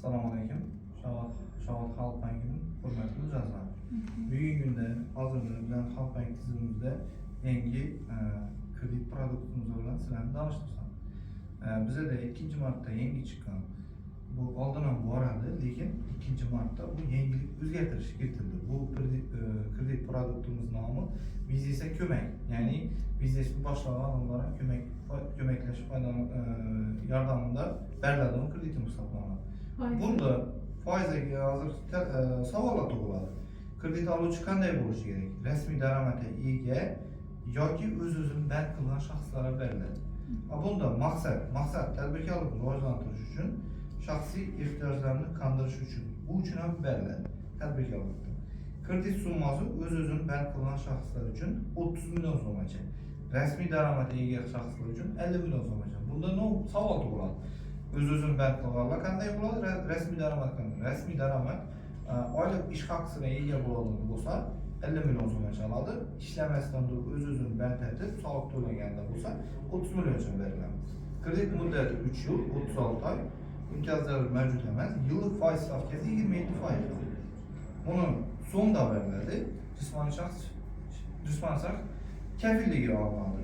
Assalamu alaikum. Şavat Halk Banki'nin hürmetli mücazları. Bugün günde hazırda bizden Halk Bank tizimimizde yangi kredit produktumuz olan sizlerle danıştırsam. Bize de 2. Mart'ta yangi çıkan bu aldığından bu arada, lekin 2. Mart'ta bu yangilik özgertiriş getirdi. Bu kredit produktumuz namı Biznes'e kömek. Yani biznesini başlayan adamlara kömekleşip yardımında berladığım kreditim hesaplanır. Bunda faize hazır savollar tug'iladi. Kredit aluvchi qanday bo'lishi kerak? Rasmiy daromadga ega yoki o'z-o'zini band qilgan shaxslarga beriladi. Bunda maqsad tadbirkorlikni rivojlantirish uchun, shaxsiy ehtiyojlarni qondirish uchun, bu uchun ham beriladi tadbirkorlikda. Kredit summasi o'z-o'zini band qilgan shaxslar uchun 30 million so'mgacha, rasmiy daromadga ega shaxslar uchun 50 million so'mgacha. Bunda savol tug'iladi. O'z-o'zini band qilganlar qanday bo'ladi? Rasmiy daromad qanday? Rasmiy daromad oylik ish haqisiga ega bo'ladigan bo'lsa 50 million so'mgacha oladi. Ishlamasdan turib o'z-o'zini band etib, soliq to'laganda bo'lsa 30 millioncha beriladi. Kredit muddati 3 yil, 36 oy. Imtiyozlar mavjud emas. Yillik foiz stavkasi 27%. Buni so'mda beriladi. Jismoniy shaxs kafilligiga olinadi.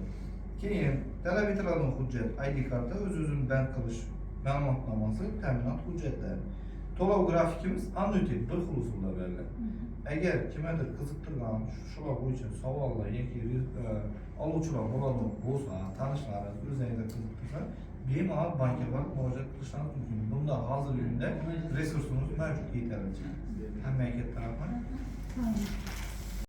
Keyin talab etiladigan hujjat ID karta, o'z-o'zini band qilish ma'lumotnomasi, ta'minot hujjatlari. To'lov grafikimiz annuitet bir xil usulda beriladi. Agar kimgadir qiziqtirgan shular bo'yicha savollar yoki oluvchilar bo'ladigan bo'lsa, tanishlaringiz o'zingizga qiziqtirsa, bemalol bankka borib murojaat qilishlaringiz mumkin. Bunda hozirgi kunda resursimiz mavjud yetarlicha. Hammaga katta rahmat.